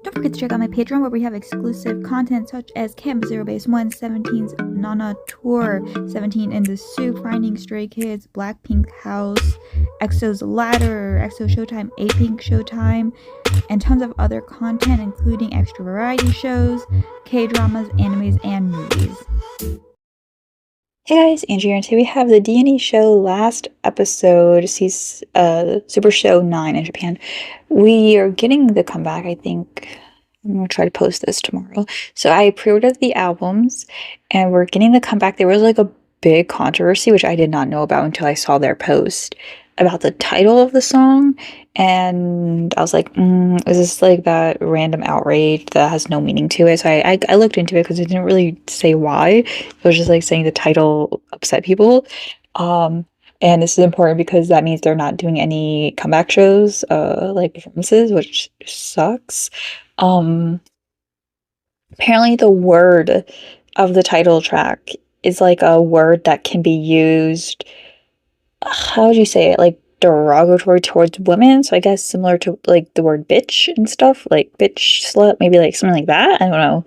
Don't forget to check out my Patreon where we have exclusive content such as Camp Zero Base 1, 17's Nana Tour, 17 in the Soup, Finding Stray Kids, Blackpink House, EXO's Ladder, EXO Showtime, A-Pink Showtime, and tons of other content including extra variety shows, K-dramas, animes, and movies. Hey guys, Angie here, and today we have the DONGHAE show last episode, Super Show 9 in Japan. We are getting the comeback, I think. I'm gonna try to post this tomorrow. So I pre-ordered the albums, and we're getting the comeback. There was like a big controversy, which I did not know about until I saw their post about the title of the song, and I was like, is this like that random outrage that has no meaning to it? So I looked into it because it didn't really say why. It was just like saying the title upset people. And this is important because that means they're not doing any comeback shows, like performances, which sucks. Apparently the word of the title track is like a word that can be used, how would you say it, like derogatory towards women, so I guess similar to like the word bitch and stuff, like bitch, slut, maybe like something like that. I don't know.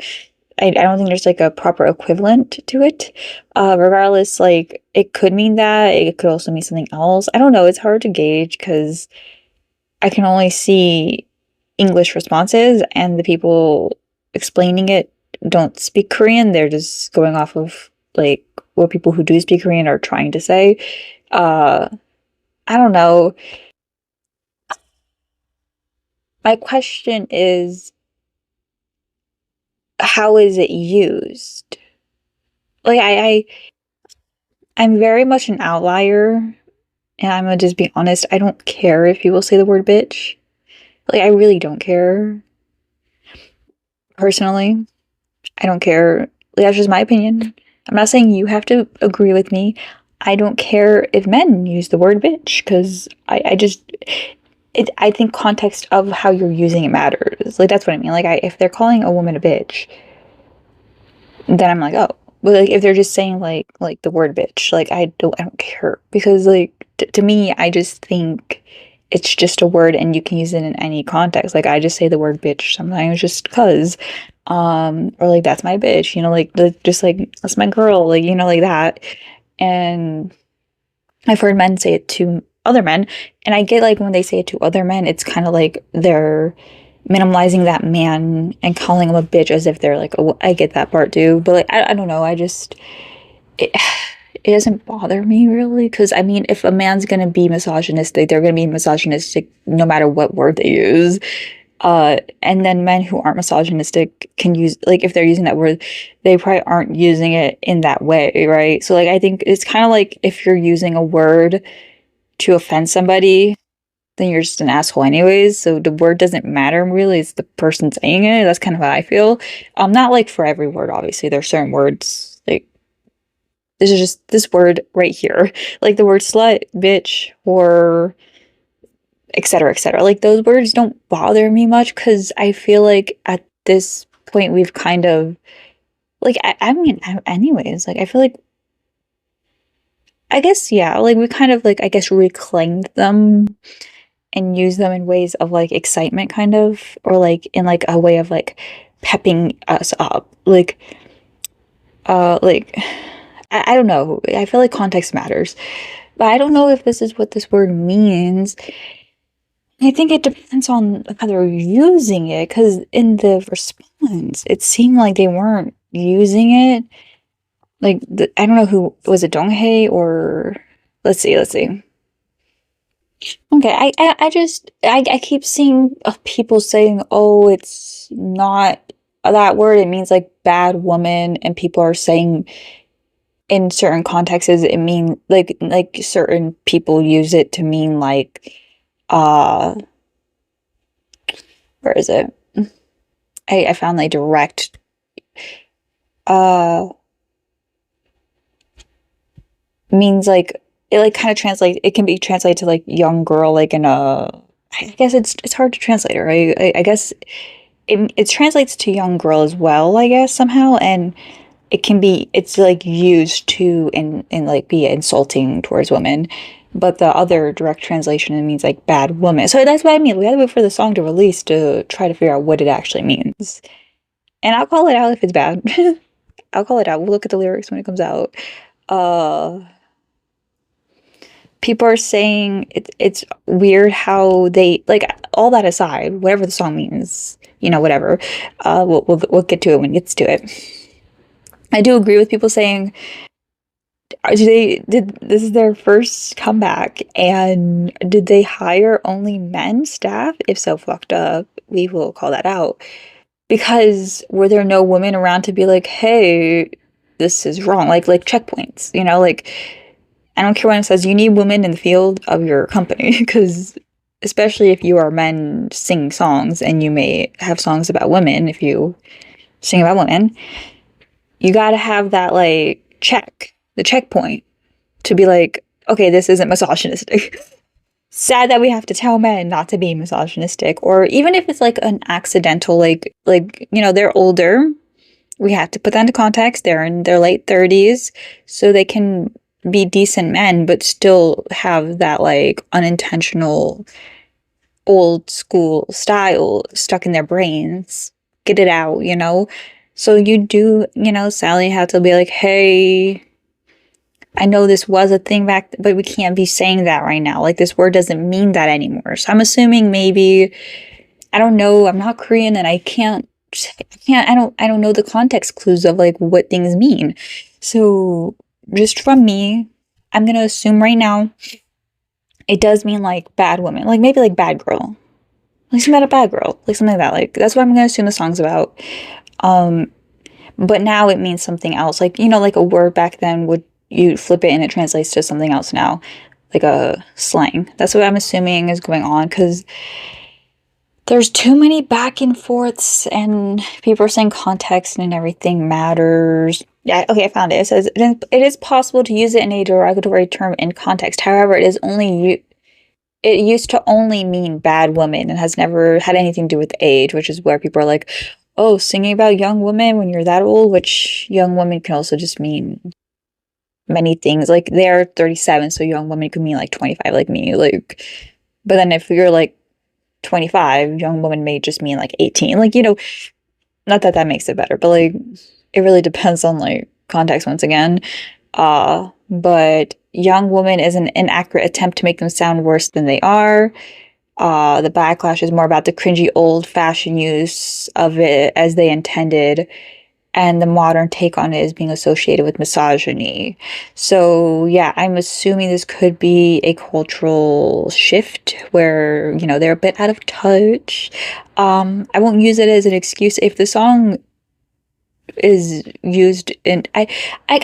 I don't think there's like a proper equivalent to it. Regardless, like it could mean that, it could also mean something else. I don't know, it's hard to gauge because I can only see English responses, and the people explaining it don't speak Korean. They're just going off of like what people who do speak Korean are trying to say. I don't know. My question is, how is it used? Like I'm very much an outlier, and I'm gonna just be honest, I don't care if people say the word bitch. Like I really don't care. Personally, I don't care. Like, that's just my opinion. I'm not saying you have to agree with me. I don't care if men use the word bitch, because I think context of how you're using it matters. Like, that's what I mean. Like, if they're calling a woman a bitch, then I'm like, oh. But like, if they're just saying like the word bitch, like I don't care, because like to me, I just think it's just a word and you can use it in any context. Like I just say the word bitch sometimes just cause, or like that's my bitch, just like that's my girl, like like that. And I've heard men say it to other men, and I get like when they say it to other men, it's kind of like they're minimalizing that man and calling him a bitch as if they're like, oh, I get that part too. But like, I don't know. It, it doesn't bother me really. Because I mean, if a man's going to be misogynistic, they're going to be misogynistic no matter what word they use. And then men who aren't misogynistic can use, like, if they're using that word, they probably aren't using it in that way, right? So like, I think it's kind of like if you're using a word to offend somebody, then you're just an asshole anyways. So the word doesn't matter really. It's the person saying it. That's kind of how I feel. Not like for every word, obviously. There's certain words, like, this is just this word right here. Like the word slut, bitch, or etc., etc. Like those words don't bother me much because I feel like at this point we've kind of, like, I mean, anyways, like I feel like, I guess, yeah, like we kind of like, I guess, reclaimed them and use them in ways of like excitement, kind of, or like in like a way of like pepping us up, like I don't know, I feel like context matters, but I don't know if this is what this word means. I think it depends on how they're using it, because in the response it seemed like they weren't using it like I don't know, who was it, DONGHAE, or let's see. Okay, I keep seeing people saying, "Oh, it's not that word. It means like bad woman," and people are saying in certain contexts it mean like certain people use it to mean like, uh, where is it? I found like direct, uh, means like it like kind of translate. It can be translated to like young girl, like in a. I guess it's hard to translate it, right? I guess it translates to young girl as well, I guess, somehow, and it's like used to in like be insulting towards women. but the other direct translation, it means like bad woman. So that's what I mean. We had to wait for the song to release to try to figure out what it actually means. And I'll call it out if it's bad. I'll call it out. We'll look at the lyrics when it comes out. People are saying it's weird how they, like, all that aside, whatever the song means, you know, whatever. We'll get to it when it gets to it. I do agree with people saying this is their first comeback, and did they hire only men staff? If so, fucked up. We will call that out. Because were there no women around to be like, hey, this is wrong? Like checkpoints, you know, like, I don't care when it says you need women in the field of your company, because especially if you are men singing songs, and you may have songs about women, if you sing about women, you gotta have that, like, the checkpoint to be like, okay, this isn't misogynistic. Sad that we have to tell men not to be misogynistic, or even if it's like an accidental, like, you know, they're older, we have to put that into context, they're in their late 30s, so they can be decent men, but still have that, like, unintentional old school style stuck in their brains. Get it out, you know? So you do, you know, Sally had to be like, hey, I know this was a thing back, but we can't be saying that right now. Like, this word doesn't mean that anymore. So I'm assuming maybe, I don't know, I'm not Korean, and I don't know the context clues of, like, what things mean. So just from me, I'm gonna assume right now it does mean, like, bad woman, like maybe like bad girl, like something about a bad girl, like something like that. Like, that's what I'm gonna assume the song's about. But now it means something else. Like, you know, like a word back then would, you flip it and it translates to something else now, like a slang. That's what I'm assuming is going on, because there's too many back and forths, and people are saying context and everything matters. Yeah, okay, I found it. It says, it is possible to use it in a derogatory term in context. However, it used to only mean bad woman and has never had anything to do with age, which is where people are like, oh, singing about young women when you're that old, which young woman can also just mean many things. Like, they're 37, so young woman could mean like 25, like me. Like, but then if you're like 25, young woman may just mean like 18. Like, you know, not that that makes it better, but like, it really depends on, like, context once again. But young woman is an inaccurate attempt to make them sound worse than they are. The backlash is more about the cringy old-fashioned use of it as they intended, and the modern take on it is being associated with misogyny. So yeah, I'm assuming this could be a cultural shift where, you know, they're a bit out of touch. I won't use it as an excuse if the song is used in, I'm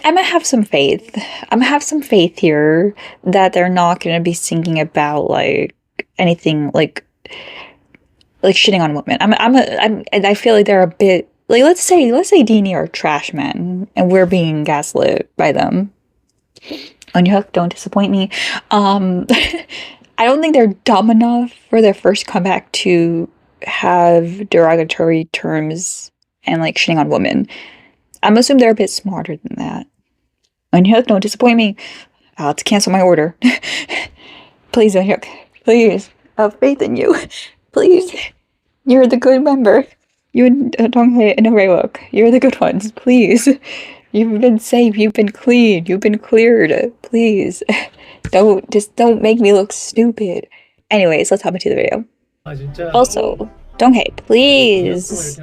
gonna have some faith. I'm gonna have some faith here that they're not gonna be singing about, like, anything like shitting on women. I feel like they're a bit, like, let's say DONGHAE are trash men and we're being gaslit by them. On your hook, don't disappoint me. I don't think they're dumb enough for their first comeback to have derogatory terms and, like, shitting on women. I'm assuming they're a bit smarter than that. On your hook, don't disappoint me. I'll have to cancel my order. Please, on your hook. Please. I have faith in you. Please. You're the good member. You and DONGHAE and Raywook. You're the good ones. Please. You've been safe. You've been clean. You've been cleared. Please. Don't make me look stupid. Anyways, let's hop into the video. Also, DONGHAE, please.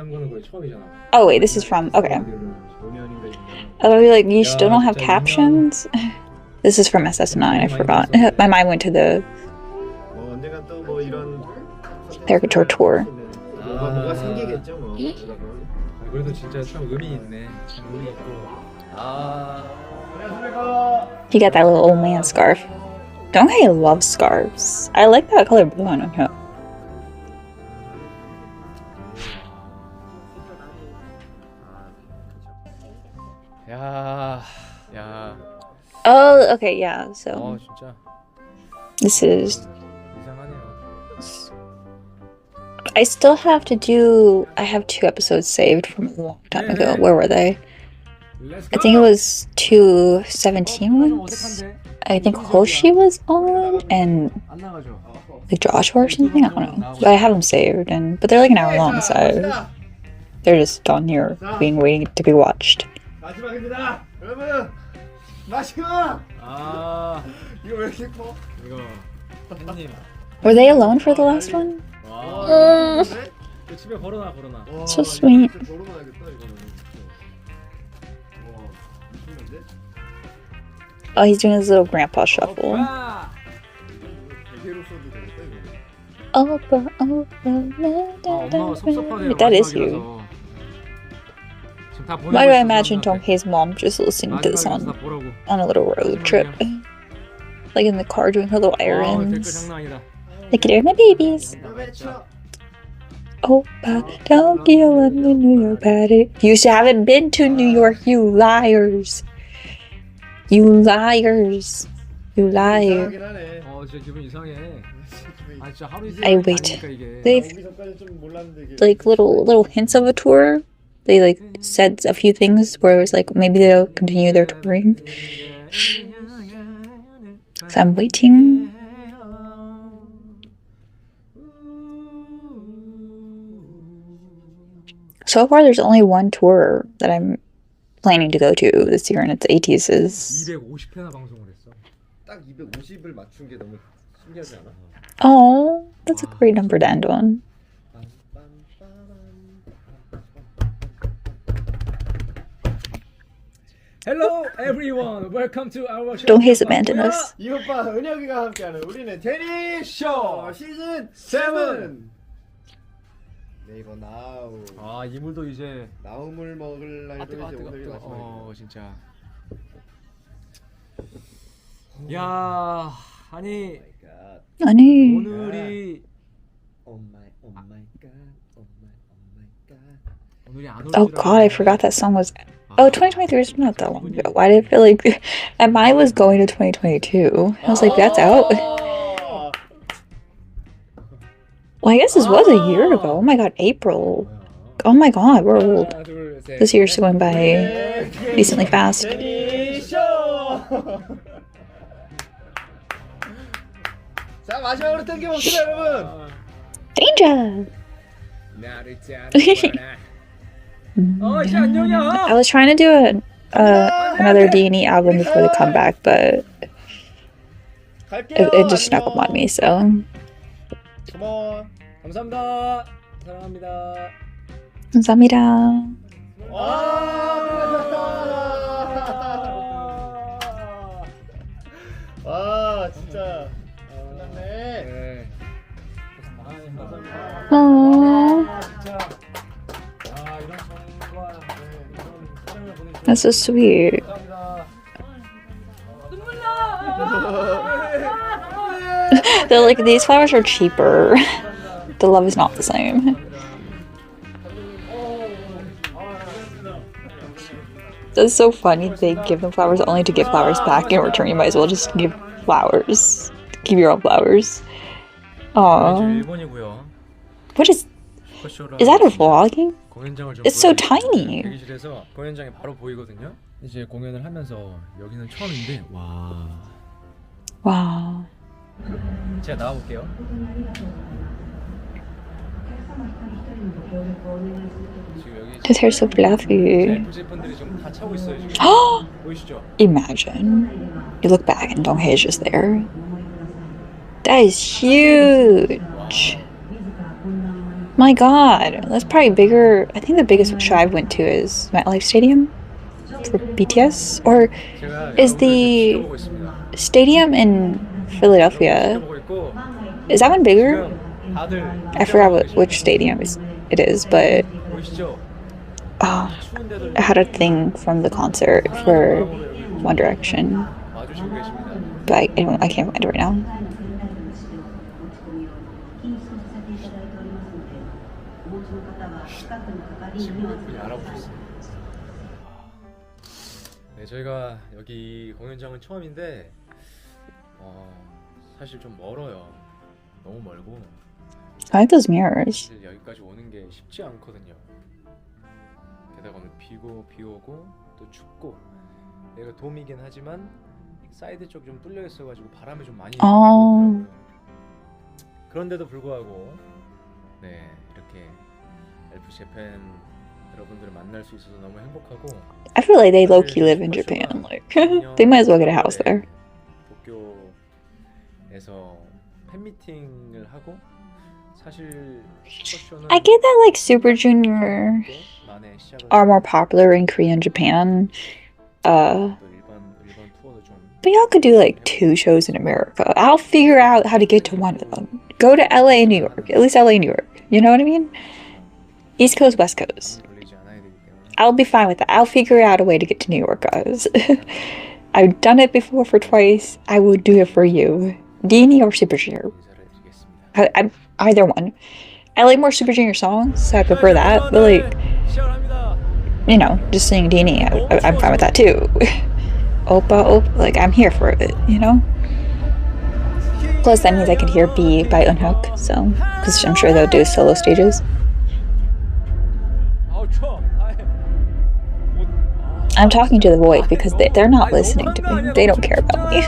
Oh wait, this is from, okay. I'll be like, you still don't have captions? This is from SS9, I forgot. My mind went to the caricature tour. He got that little old man scarf. DONGHAE loves scarves. I like that color blue on him. Oh, okay, yeah, so this is, I still have to do, I have 2 episodes saved from a long time ago. Where were they? I think it was 2 17 ones. I think Hoshi was on and like Joshua or something. I don't know. But I have them saved, but they're like an hour long, so they're just on here being waiting to be watched. 마지막입니다. 여러분 마지막. 아 이거 왜 이렇게 커? 이거 팬님. Were they alone for the last one? 집에 걸어놔. So sweet. Oh, he's doing his little grandpa shuffle. That is you. Why do I imagine DONGHAE's mom just listening to this on a little road trip? Like in the car doing her little errands. Like, they're my babies. Oppa, Tokyo, London, New York, Paris. You haven't been to New York, you liars. You liars. You liar. I wait. They've like little hints of a tour. They like said a few things where it was like maybe they'll continue their touring. So I'm waiting. So far, there's only one tour that I'm planning to go to this year, and it's ATEEZ's. 250회나 방송을 했어. 딱 250을 맞춘 게 너무 신기하지 않아? Oh, that's a great number to end on. Hello everyone, welcome to our show. DONGHAE's abandoned us. 이 오빠 은혁이가 함께하는 우리는 테니 쇼 시즌 7. 네이버 나우. 아 이물도 이제 나우물 먹을 날도 이제 오늘이 마지막이야. 진짜. 야 아니 오늘이 Oh god, I forgot that song was. Oh, 2023 is not that long ago. Why did I feel like and mine was going to 2022? I was like, that's out. Well, I guess this was a year ago. Oh my god, April. Oh my god, we're old. This year's going by decently fast. Danger! I was trying to do another D&E album before the comeback, but it just snuck up on me, so. 감사합니다. 사랑합니다. 감사합니다. 와 진짜 끝났네. That's so sweet. They're like, these flowers are cheaper. The love is not the same. That's so funny. They give them flowers only to give flowers back in return. You might as well just give flowers. Give your own flowers. Aww. What is that a vlogging? It's so tiny. 대기실에서 공연장이 바로 보이거든요. 이제 공연을 하면서 여기는 처음인데 와. Wow. 제가 나와볼게요. His hair's so fluffy. 분들이 지금 다 차고 있어요 지금. 보이시죠? Imagine. You look back and DONGHAE is just there. That is huge. My god, that's probably bigger. I think the biggest show I've went to is MetLife Stadium for BTS, or is the stadium in Philadelphia? Is that one bigger? I forgot which stadium it is, but I had a thing from the concert for One Direction, but I can't find it right now. 네, 저희가 여기 공연장은 처음인데 사실 좀 멀어요. 너무 멀고. I like those mirrors. 사실 여기까지 오는 게 쉽지 않거든요. 게다가 오늘 비 오고 또 춥고. 얘가 돔이긴 하지만 사이드 쪽 좀 뚫려 있어가지고 바람이 좀 많이 어. 들어오더라고요. 그런데도 불구하고 네 이렇게 LFC 팬 여러분들을 만날 수 있어서 너무 행복하고 I feel like they low-key live in Japan. Like, they might as well get a house there. 도쿄에서 팬미팅을 하고 사실 슈퍼쇼는 I get that like Super Junior 만에 시작을 are more popular in Korea and Japan. 또 일반 투어도 좀 But y'all could do like 2 shows in America. I'll figure out how to get to one of them. Go to LA and New York. At least LA and New York. You know what I mean? East Coast, West Coast. 돌리지 않아야 되기 때문에 I'll be fine with that. I'll figure out a way to get to New York, guys. I've done it before for twice. I will do it for you. DONGHAE or Super Junior? 의사를 드리겠습니다. I'm either one. I like more Super Junior songs, so I prefer that. But like, you know, just singing DONGHAE, I'm fine with that too. Oppa, like I'm here for it, you know? Plus that means I can hear B by Unhook, so, because I'm sure they'll do solo stages. I'm talking to the void because they're not listening to me. They don't care about me.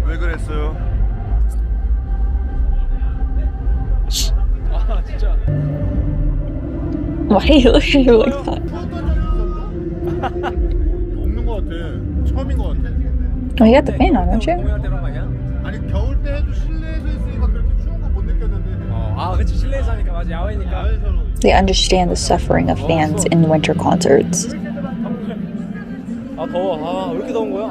왜 그랬어요? 아 진짜 Why do you look at you like that? 없는 것 같아. 처음인 것 같아. Oh, you got the fan on, don't you? 공연할 때 그런 거 아니야? 아니 겨울 때 해도 실내에서 했으니까 그렇게 추운 거 못 느꼈는데. 아 그치 실내에서 하니까 맞아 야외니까 야외에서는 They understand the suffering of fans in winter concerts. 아 더워 왜 이렇게 더운 거야?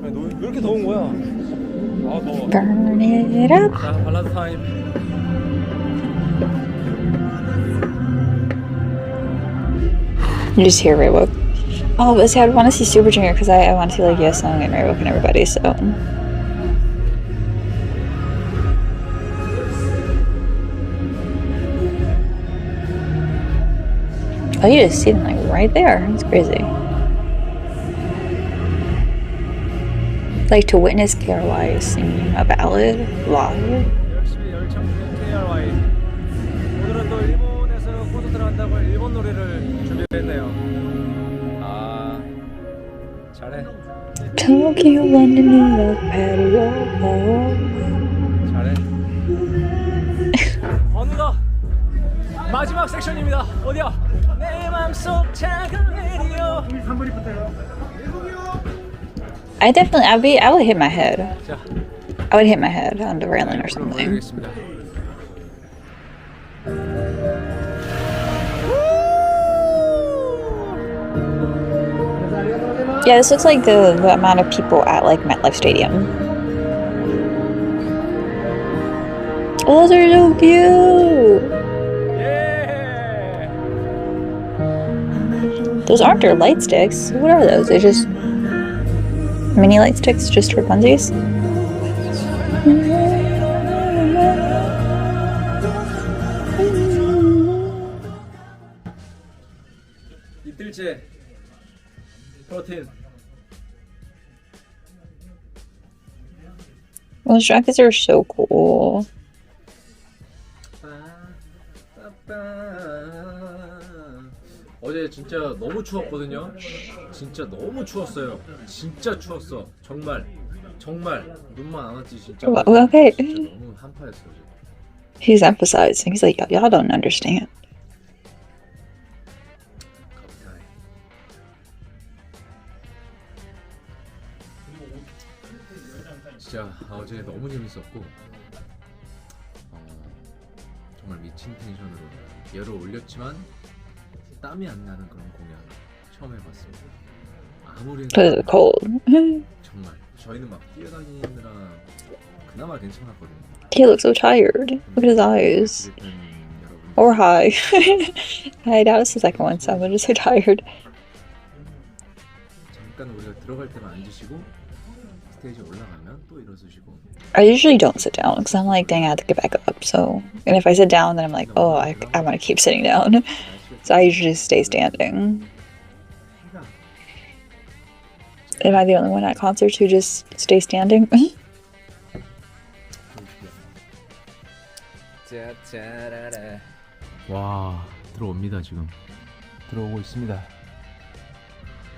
아니, 왜 이렇게 더운 거야? 아 더워 Burn it up. 자 발라드 타임 You just hear Raywook. Oh, but see, I want to see Super Junior because I want to see like Yes Song and Raywook and everybody, so. Oh, you just see them like right there. It's crazy. Like to witness KRY singing a ballad live. 열심히 열창 KRY 오늘은 또 일본에서 콘서트를 한다고 일본 노래를 준비했네요 아 잘해 Tokyo, London, New York, patio. 잘해 어느덧 마지막 섹션입니다 어디야 내 맘속 작은 레디오 I would hit my head. 자 I would hit my head on the railing or something. 보여드리겠습니다 Yeah, this looks like the amount of people at like MetLife Stadium. Oh, they're so cute. 예 Those aren't their light sticks. What are those? They're just mini light sticks, just for funsies. 이틀째 프로틴 Those jackets are so cool. 어제 진짜 너무 추웠거든요. 진짜 너무 추웠어요. 진짜 추웠어. 정말 눈만 안 왔지 진짜. Well, okay. 진짜 너무 한파였어 어제. He's emphasizing. He's like, y'all don't understand. 감사해. 진짜 어제 너무 재밌었고 정말 미친 텐션으로 열을 올렸지만 땀이 안 나는 그런 공연 처음 해봤습니다. 아무리 Because it's cold. 정말 저희는 막 뛰어다니느라 그나마 괜찮았거든요. He looks so tired. Look at his eyes. Or high. I doubt it's the second one, so I'm just so tired. 잠깐 우리가 들어갈 때만 앉으시고 스테이지 올라가면 또 일어서시고. I usually don't sit down because I'm like, dang, I have to get back up. So, and if I sit down, then I'm like, oh, I want to keep sitting down. So I usually just stay standing. Am I the only one at concerts who just stay standing? 와 들어옵니다 지금 들어오고 있습니다.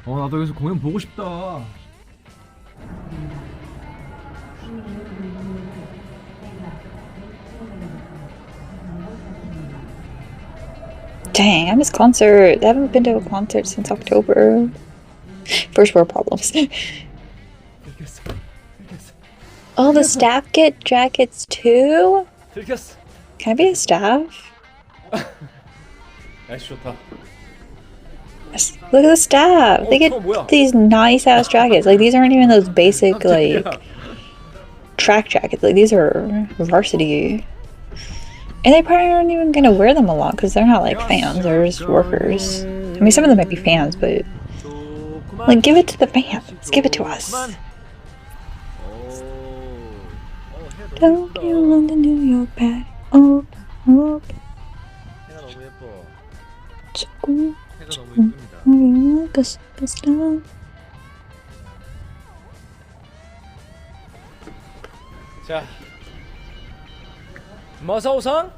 나도 여기서 공연 보고 싶다. Dang, I miss concerts. I haven't been to a concert since October. First world problems. Oh, the staff get jackets too? 들켰어. Can I be a staff? 날씨 좋다. Look at the staff. They get these nice ass jackets. Like, these aren't even those basic, like, track jackets. Like, these are varsity. And they probably aren't even gonna wear them a lot because they're not like fans, they're just workers. I mean, some of them might be fans, but like, give it to the fans. Give it to us. Don't you want the New York bag? Oh, oh. 해가 너무 예뻐. 자꾸 해가 너무 예쁩니다. superstar. 자, 마사오상.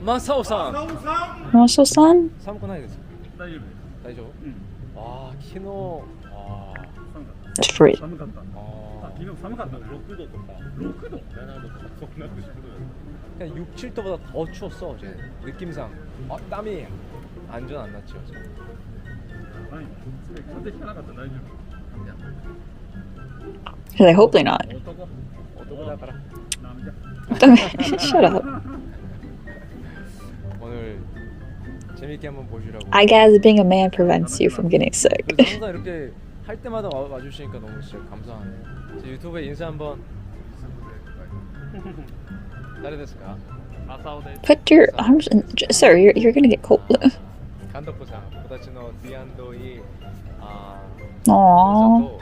Russell-san? 3個ないです。大丈夫？ああ、昨日、ああ、 It's free. 寒かった。あ、昨日寒かった。6度とか。6度？ 7度とかそんな10度。 그냥 6, 7도보다 더 추웠어 어제. 느낌상. 땀이 안전 안 났지 어제. 아니, 집에風邪ひかなかった。大丈夫？ I hope they're not. 男だから. Shut up. 오늘 재밌게 한번 보시라고. I guess being a man prevents you from getting sick. 그래서 항상 이렇게 할 때마다 와주시니까 너무 진짜 감사하네요. 제 유튜브에 인사 한번. 誰ですか? Put your arms in. Sir, you're gonna get cold. 監督さん、私の D&E Aww.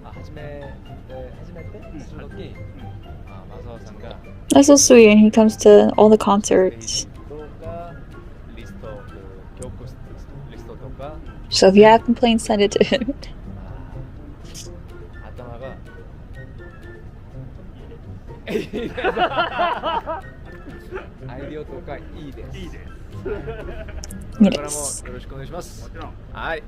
初めてその時マサオさんが That's so sweet, and he comes to all the concerts. 動画リスト曲リストとか So if you have complaints, send it to him. 頭がアイディオとかいいです。いいです。これからもよろしくお願いします。はい。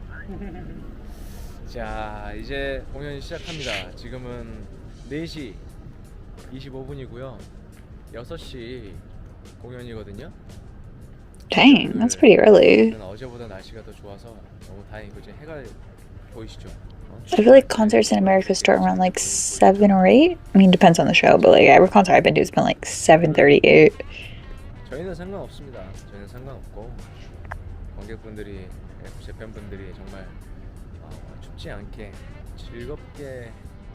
자, 이제 공연이 시작합니다. 지금은 4시 25분이고요. 6시 공연이거든요. Dang, that's pretty early. 어제보다 날씨가 더 좋아서 너무 다행이고 이제 해가 보이시죠? I feel like concerts in America start around like 7 or 8. I mean, depends on the show, but like every concert I've been to has been like 7:38. 저희는 상관없습니다. 저희는 상관없고 관객분들이, 제 팬분들이 정말 춥지 않게 즐겁게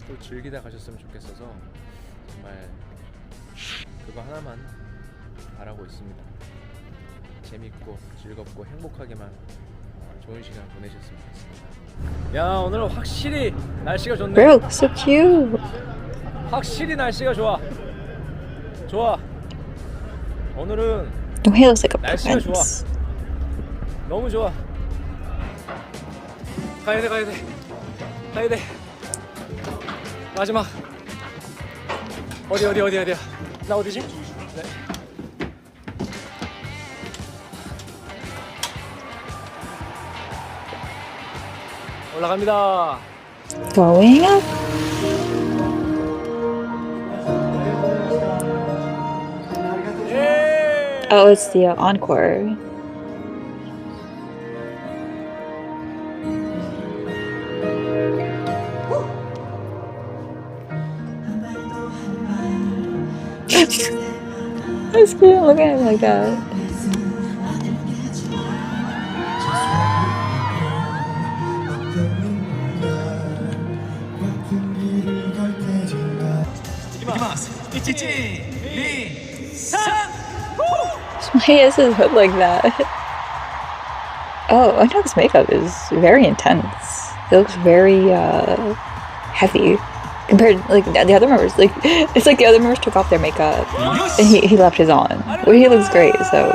또 즐기다 가셨으면 좋겠어서 정말 그거 하나만 바라고 있습니다. 재밌고 즐겁고 행복하게만 좋은 시간 보내셨으면 좋겠습니다. 야, 오늘은 확실히 날씨가 좋네. Bro, so cute. 확실히 날씨가 좋아. 좋아. 오늘은 DONGHAE looks like a 날씨가 좋아. prince. 너무 좋아. 가야 돼. 마지막. 어디야? 나 어디지? 네. 올라갑니다. Going up. Oh, it's the encore. I just can't look at him like that. Why is his hood like that? Oh, I know this makeup is very intense. It looks very heavy compared like the other members. Like it's like the other members took off their makeup and he left his on. Well, he looks great, so.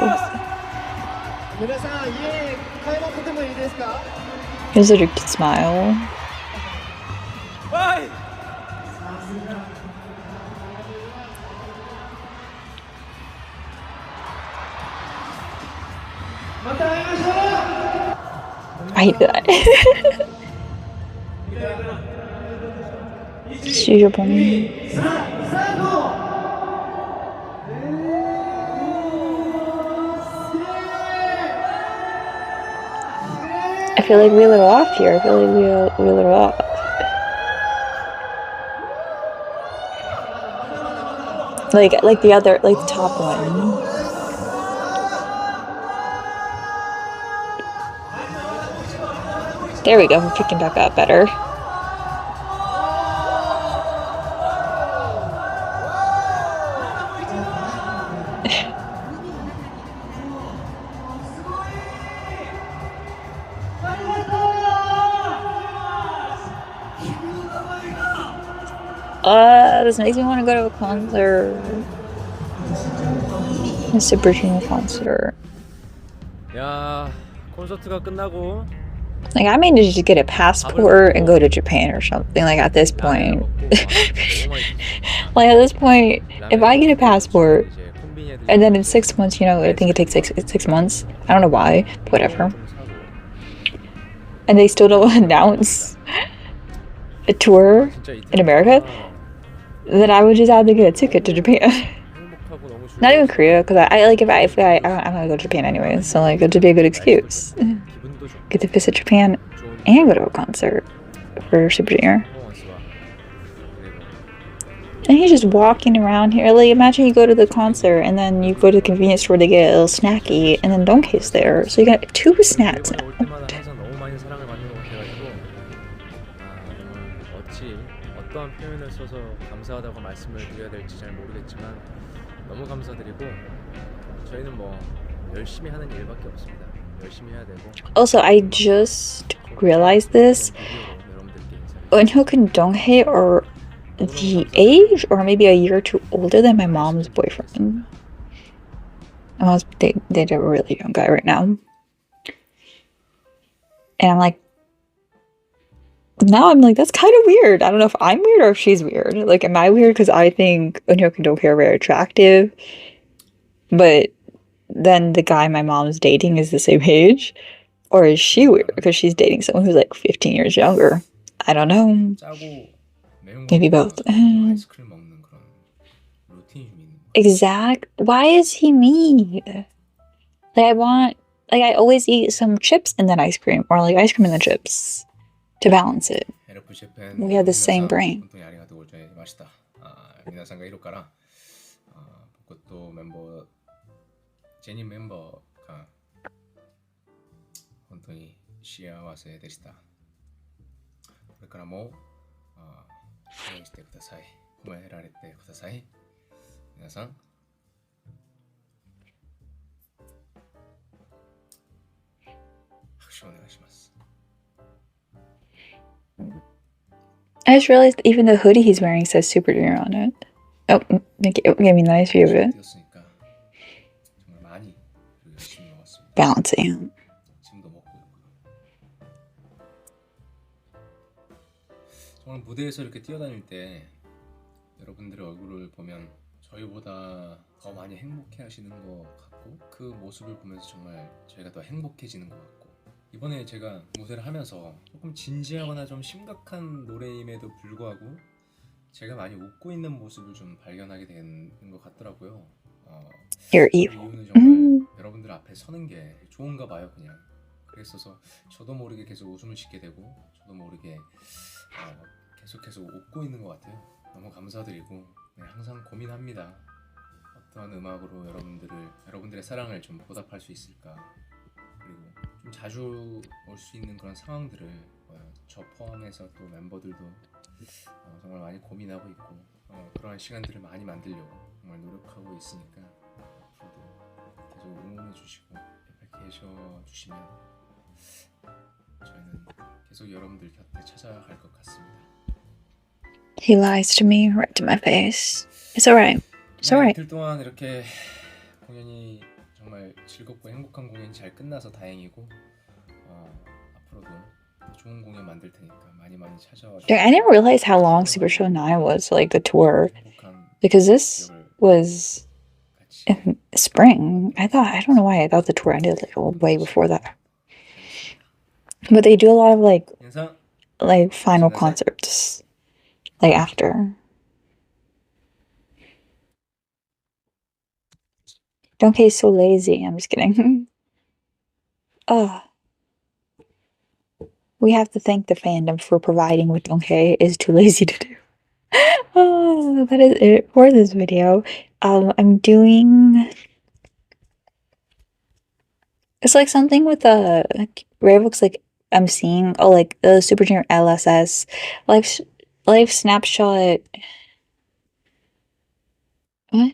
He has such a cute smile. I hate that. Choose your pony. I feel like we a little off here. I feel like we a little off. Like the other, like the top one. There we go. We're picking back up better. This makes me want to go to a concert. A Super Junior concert. 야, 콘서트가 끝나고 Like, I may need to get a passport and go to Japan or something, like, at this point. Like, at this point, if I get a passport, and then in 6 months, you know, I think it takes six months. I don't know why, but whatever. And they still don't announce a tour in America, then I would just have to get a ticket to Japan. Not even Korea, because I want to go to Japan anyway, so like it would be a good excuse. Get to visit Japan and go to a concert for Super Junior. And he's just walking around here. Like, imagine you go to the concert and then you go to the convenience store to get a little snacky, and then DONGHAE's there, so you got 2 snacks now. 어떠한 표현을 써서 감사하다고 말씀을 드려야 될지 잘 모르겠지만 너무 감사드리고 저희는 뭐 열심히 하는 일밖에 없습니다. 열심히 해야 되고. Also, I just realized this. Eunhyuk and DONGHAE are the age, or maybe a year or 2 older than my mom's boyfriend. They're a really young guy right now, and I'm like. Now I'm like, that's kind of weird. I don't know if I'm weird or if she's weird. Like, am I weird because I think Eunhyuk and DONGHAE are very attractive, but then the guy my mom's dating is the same age? Or is she weird because she's dating someone who's like 15 years younger? I don't know. Maybe both. Exact. Why is he me? Like, I always eat some chips and then ice cream, or like ice cream and then chips. To balance it. We have the same brain. 皆さんがいるから僕とジェニーメンバーが本当に幸せでした。これからも応援してください。褒められてください。皆さん拍手お願いします。I just realized even the hoodie he's wearing says Super Junior on it. Oh, give me a nice view of it. Balancing. 정말 무대에서 이렇게 뛰어다닐 때 여러분들의 얼굴을 보면 저희보다 더 많이 행복해 하시는 것 같고 그 모습을 보면서 정말 저희가 더 행복해지는 것 같고 이번에 제가 무대를 하면서 조금 진지하거나 좀 심각한 노래임에도 불구하고 제가 많이 웃고 있는 모습을 좀 발견하게 되는 것 같더라고요. You're 그 evil. 이유는 정말 여러분들 앞에 서는 게 좋은가 봐요, 그냥. 그랬어서 저도 모르게 계속 웃음을 짓게 되고 저도 모르게 계속해서 웃고 있는 것 같아요. 너무 감사드리고 네, 항상 고민합니다. 어떠한 음악으로 여러분들의 사랑을 좀 보답할 수 있을까. 그리고 좀 자주 올 수 있는 그런 상황들을 저 포함해서 또 멤버들도 정말 많이 고민하고 있고 그러한 시간들을 많이 만들려고 정말 노력하고 있으니까 앞으로도 계속 응원해 주시고 옆에 계셔 주시면 저희는 계속 여러분들 곁에 찾아갈 것 같습니다. He lies to me right to my face. It's alright. It's alright. 이틀 동안 이렇게 공연이 정말 즐겁고 행복한 공연이 잘 끝나서 다행이고 앞으로도 좋은 공연 만들 테니까 많이 찾아와 주세요. I didn't realize how long Super Show 9 was, like the tour, because this was in spring. I don't know why I thought the tour ended like way before that. But they do a lot of 인사. final 신나세? concerts after. DONGHAE is so lazy. I'm just kidding. We have to thank the fandom for providing what DONGHAE is too lazy to do. That is it for this video. I'm doing... It's like something with Rare looks like I'm seeing the Super Junior LSS live snapshot. What?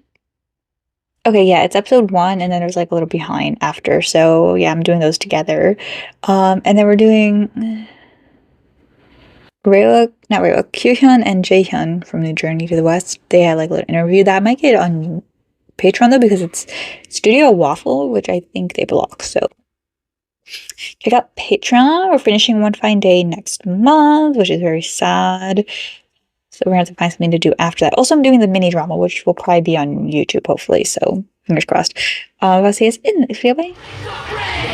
Okay, yeah, it's episode 1, and then there's like a little behind after. So yeah, I'm doing those together. And then we're doing Kyuhyun and Jaehyun from the Journey to the West. They had like a little interview that I might get on Patreon though, because it's Studio Waffle, which I think they block. So check out Patreon. We're finishing One Fine Day next month, which is very sad. So we're gonna have to find something to do after that. Also, I'm doing the mini drama, which will probably be on YouTube, hopefully. So fingers crossed. I'll see you in the next video. Bye.